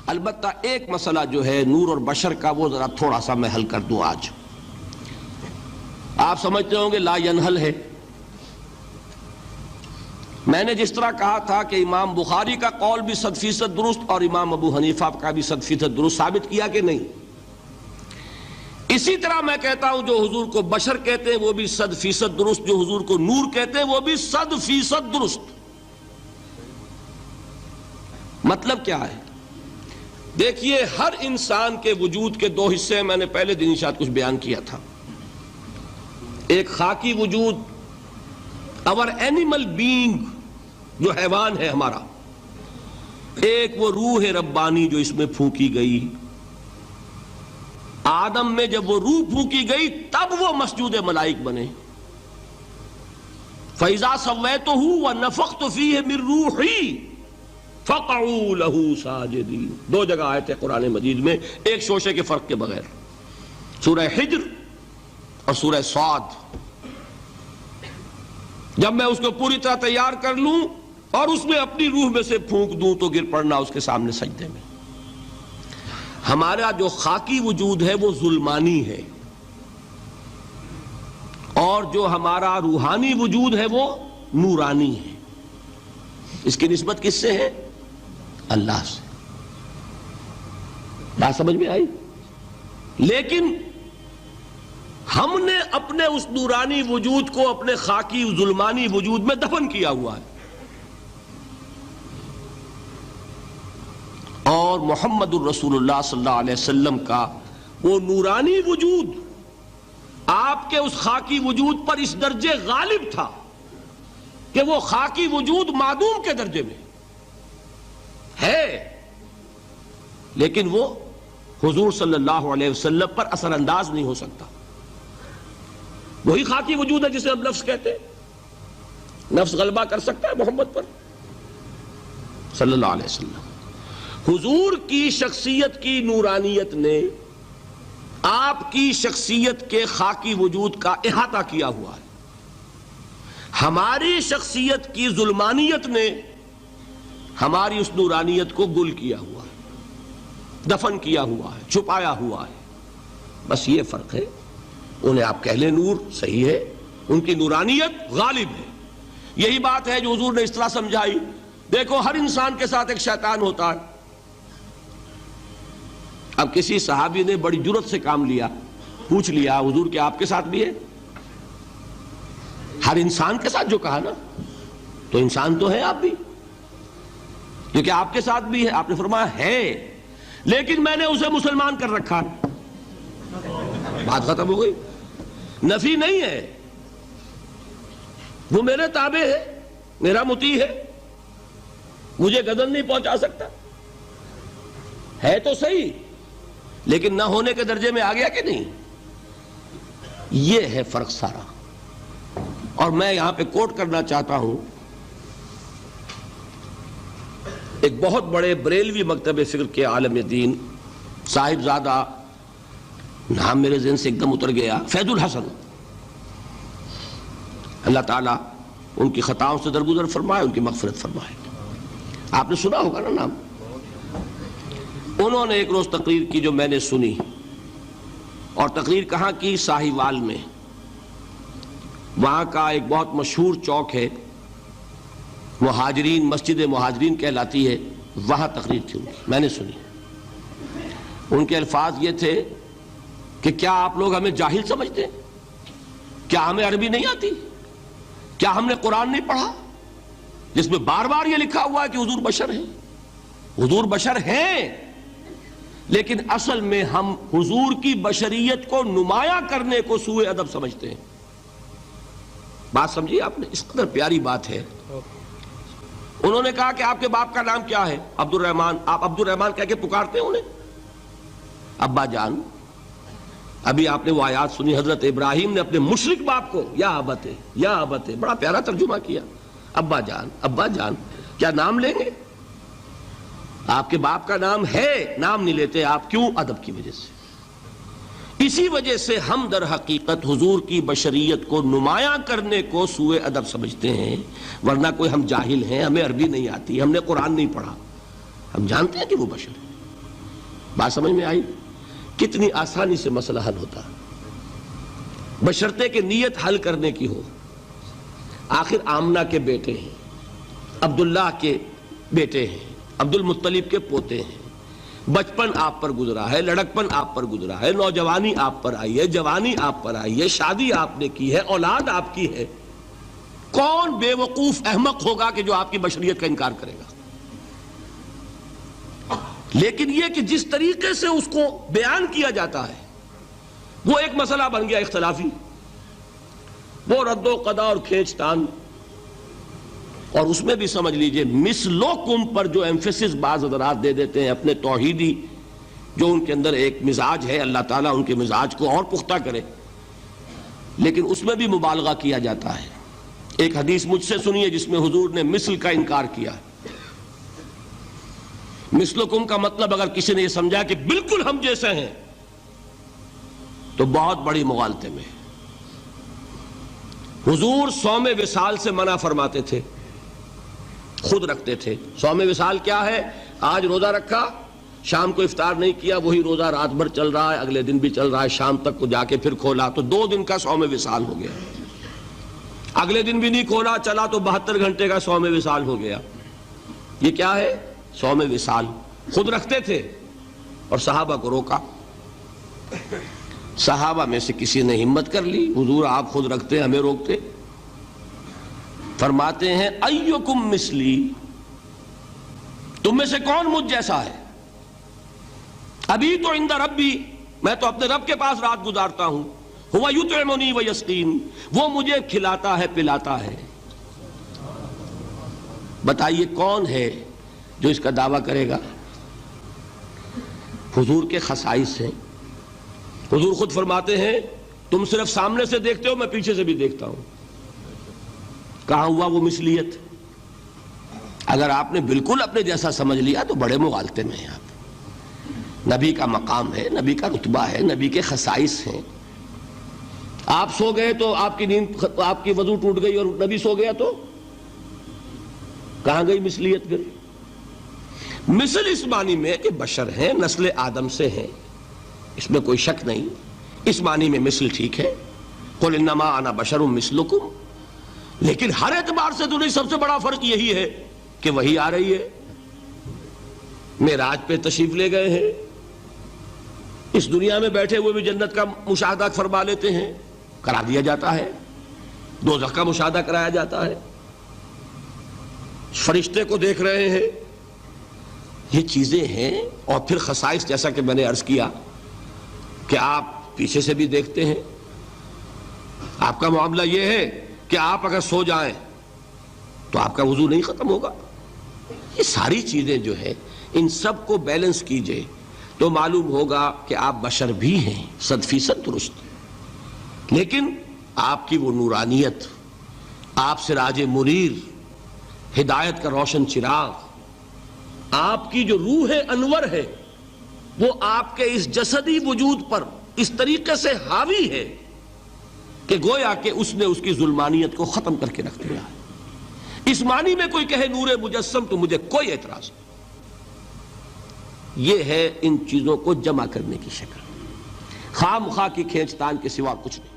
البتہ ایک مسئلہ جو ہے نور اور بشر کا وہ ذرا تھوڑا سا میں حل کر دوں آج. آپ سمجھتے ہوں گے لا ینحل ہے. میں نے جس طرح کہا تھا کہ امام بخاری کا قول بھی 100% درست اور امام ابو حنیفہ کا بھی 100% درست ثابت کیا کہ نہیں. اسی طرح میں کہتا ہوں جو حضور کو بشر کہتے ہیں وہ بھی 100% درست، جو حضور کو نور کہتے ہیں وہ بھی 100% درست. مطلب کیا ہے؟ دیکھیے ہر انسان کے وجود کے دو حصے ہیں. میں نے پہلے دن شاید کچھ بیان کیا تھا. ایک خاکی وجود، اور اینیمل بینگ جو حیوان ہے ہمارا. ایک وہ روح ربانی جو اس میں پھونکی گئی. آدم میں جب وہ روح پھونکی گئی تب وہ مسجود ملائک بنے. فَإِذَا سَوَّيْتُهُ وَنَفَخْتُ فِيهِ مِن رُوحِي فَقَعُوا لَهُ سَاجِدِينَ. دو جگہ آئے تھے قرآن مجید میں ایک شوشے کے فرق کے بغیر، سورہ حجر اور سورہ صاد. جب میں اس کو پوری طرح تیار کر لوں اور اس میں اپنی روح میں سے پھونک دوں تو گر پڑنا اس کے سامنے سجدے میں. ہمارا جو خاکی وجود ہے وہ ظلمانی ہے، اور جو ہمارا روحانی وجود ہے وہ نورانی ہے. اس کی نسبت کس سے ہے؟ اللہ سے. بات سمجھ میں آئی؟ لیکن ہم نے اپنے اس نورانی وجود کو اپنے خاکی ظلمانی وجود میں دفن کیا ہوا ہے. اور محمد الرسول اللہ صلی اللہ علیہ وسلم کا وہ نورانی وجود آپ کے اس خاکی وجود پر اس درجے غالب تھا کہ وہ خاکی وجود معدوم کے درجے میں ہے، لیکن وہ حضور صلی اللہ علیہ وسلم پر اثر انداز نہیں ہو سکتا. وہی خاکی وجود ہے جسے ہم نفس کہتے ہیں. نفس غلبہ کر سکتا ہے محمد پر صلی اللہ علیہ وسلم. حضور کی شخصیت کی نورانیت نے آپ کی شخصیت کے خاکی وجود کا احاطہ کیا ہوا ہے. ہماری شخصیت کی ظلمانیت نے ہماری اس نورانیت کو گل کیا ہوا ہے، دفن کیا ہوا ہے، چھپایا ہوا ہے. بس یہ فرق ہے. انہیں آپ کہہ لیں نور، صحیح ہے، ان کی نورانیت غالب ہے. یہی بات ہے جو حضور نے اس طرح سمجھائی. دیکھو ہر انسان کے ساتھ ایک شیطان ہوتا ہے. اب کسی صحابی نے بڑی جرت سے کام لیا، پوچھ لیا حضور کہ آپ کے ساتھ بھی ہے؟ ہر انسان کے ساتھ جو کہا نا، تو انسان تو ہے آپ بھی، کیونکہ آپ کے ساتھ بھی ہے. آپ نے فرمایا ہے، لیکن میں نے اسے مسلمان کر رکھا. بات ختم ہو گئی. نفی نہیں ہے، وہ میرے تابع ہے، میرا مطیع ہے، مجھے گدن نہیں پہنچا سکتا. ہے تو صحیح، لیکن نہ ہونے کے درجے میں آ گیا کہ نہیں. یہ ہے فرق سارا. اور میں یہاں پہ کوٹ کرنا چاہتا ہوں ایک بہت بڑے بریلوی مکتب فکر کے عالم دین، صاحب زادہ، نام میرے ذہن سے ایک دم اتر گیا، فیض الحسن. اللہ تعالیٰ ان کی خطاؤں سے درگزر فرمائے، ان کی مغفرت فرمائے. آپ نے سنا ہوگا نا نام. انہوں نے ایک روز تقریر کی جو میں نے سنی، اور تقریر کہاں کی؟ ساہیوال میں. وہاں کا ایک بہت مشہور چوک ہے، مہاجرین، مسجد مہاجرین کہلاتی ہے، وہاں تقریر تھی ان کی، میں نے سنی. ان کے الفاظ یہ تھے کہ کیا آپ لوگ ہمیں جاہل سمجھتے ہیں؟ کیا ہمیں عربی نہیں آتی؟ کیا ہم نے قرآن نہیں پڑھا جس میں بار بار یہ لکھا ہوا ہے کہ حضور بشر ہیں؟ حضور بشر ہیں، لیکن اصل میں ہم حضور کی بشریت کو نمایاں کرنے کو سوء ادب سمجھتے ہیں. بات سمجھیے آپ نے، اس قدر پیاری بات ہے. انہوں نے کہا کہ آپ کے باپ کا نام کیا ہے؟ عبد الرحمن. آپ عبد الرحمن کہہ کے پکارتے ہیں انہیں؟ ابا جان. ابھی آپ نے وہ آیات سنی، حضرت ابراہیم نے اپنے مشرک باپ کو یا ابت، یا ابت، بڑا پیارا ترجمہ کیا. ابا جان، ابا جان، کیا نام لیں گے؟ آپ کے باپ کا نام ہے، نام نہیں لیتے آپ. کیوں؟ ادب کی وجہ سے. اسی وجہ سے ہم در حقیقت حضور کی بشریت کو نمایاں کرنے کو سوء ادب سمجھتے ہیں. ورنہ کوئی ہم جاہل ہیں، ہمیں عربی نہیں آتی، ہم نے قرآن نہیں پڑھا، ہم جانتے ہیں کہ وہ بشر ہے. بات سمجھ میں آئی؟ کتنی آسانی سے مسئلہ حل ہوتا، بشرطے کہ نیت حل کرنے کی ہو۔ آخر آمنہ کے بیٹے ہیں، عبداللہ کے بیٹے ہیں، عبد المطلب کے پوتے ہیں، بچپن آپ پر گزرا ہے، لڑکپن آپ پر گزرا ہے، نوجوانی آپ پر آئی ہے، جوانی آپ پر آئی ہے، شادی آپ نے کی ہے، اولاد آپ کی ہے۔ کون بے وقوف احمق ہوگا کہ جو آپ کی بشریت کا انکار کرے گا؟ لیکن یہ کہ جس طریقے سے اس کو بیان کیا جاتا ہے وہ ایک مسئلہ بن گیا اختلافی، وہ رد و قضا اور کھینچ تان، اور اس میں بھی سمجھ لیجئے مثلکم پر جو ایمفیسس بعض حضرات دے دیتے ہیں اپنے توحیدی، جو ان کے اندر ایک مزاج ہے، اللہ تعالیٰ ان کے مزاج کو اور پختہ کرے، لیکن اس میں بھی مبالغہ کیا جاتا ہے۔ ایک حدیث مجھ سے سنیے جس میں حضور نے مثل کا انکار کیا۔ مثلکم کا مطلب اگر کسی نے یہ سمجھا کہ بالکل ہم جیسے ہیں تو بہت بڑی مغالطے میں۔ حضور صوم وصال سے منع فرماتے تھے، خود رکھتے تھے۔ صوم وصال کیا ہے؟ آج روزہ رکھا، شام کو افطار نہیں کیا، وہی روزہ رات بھر چل رہا ہے، اگلے دن بھی چل رہا ہے، شام تک کو جا کے پھر کھولا تو 2 دن کا صوم وصال ہو گیا۔ اگلے دن بھی نہیں کھولا، چلا تو 72 گھنٹے کا صوم وصال ہو گیا۔ یہ کیا ہے؟ صوم وصال۔ خود رکھتے تھے اور صحابہ کو روکا۔ صحابہ میں سے کسی نے ہمت کر لی، حضور آپ خود رکھتے ہمیں روکتے۔ فرماتے ہیں ایکم مثلی، تم میں سے کون مجھ جیسا ہے؟ ابھی تو عند ربی، میں تو اپنے رب کے پاس رات گزارتا ہوں، ہوا یطعمنی ویسقین، وہ مجھے کھلاتا ہے پلاتا ہے۔ بتائیے کون ہے جو اس کا دعویٰ کرے گا؟ حضور کے خصائص ہیں۔ حضور خود فرماتے ہیں تم صرف سامنے سے دیکھتے ہو، میں پیچھے سے بھی دیکھتا ہوں۔ کہاں ہوا وہ مثلیت؟ اگر آپ نے بالکل اپنے جیسا سمجھ لیا تو بڑے مغالطے میں ہیں آپ۔ نبی کا مقام ہے، نبی کا رتبہ ہے، نبی کے خصائص ہیں۔ آپ سو گئے تو آپ کی نیند، آپ کی وضو ٹوٹ گئی اور نبی سو گیا تو کہاں گئی مثلیت پھر؟ مثل اس معنی میں کہ بشر ہیں، نسل آدم سے ہیں، اس میں کوئی شک نہیں، اس معنی میں مثل ٹھیک ہے، قل انما انا بشر مثلکم، لیکن ہر اعتبار سے تو نہیں۔ سب سے بڑا فرق یہی ہے کہ وہی آ رہی ہے، معراج پہ تشریف لے گئے ہیں، اس دنیا میں بیٹھے ہوئے بھی جنت کا مشاہدہ فرما لیتے ہیں، کرا دیا جاتا ہے، دوزخ کا مشاہدہ کرایا جاتا ہے، فرشتے کو دیکھ رہے ہیں۔ یہ چیزیں ہیں، اور پھر خصائص جیسا کہ میں نے عرض کیا کہ آپ پیچھے سے بھی دیکھتے ہیں۔ آپ کا معاملہ یہ ہے کہ آپ اگر سو جائیں تو آپ کا وضو نہیں ختم ہوگا۔ یہ ساری چیزیں جو ہے ان سب کو بیلنس کیجئے تو معلوم ہوگا کہ آپ بشر بھی ہیں، 100% درست، لیکن آپ کی وہ نورانیت، آپ سراج منیر، ہدایت کا روشن چراغ، آپ کی جو روح انور ہے، وہ آپ کے اس جسدی وجود پر اس طریقے سے حاوی ہے کہ گویا کہ اس نے اس کی ظلمانیت کو ختم کر کے رکھ دیا ہے۔ اس معنی میں کوئی کہے نور مجسم تو مجھے کوئی اعتراض نہیں۔ یہ ہے ان چیزوں کو جمع کرنے کی شکل، خواہ مخواہ کی کھینچ تان کے سوا کچھ نہیں۔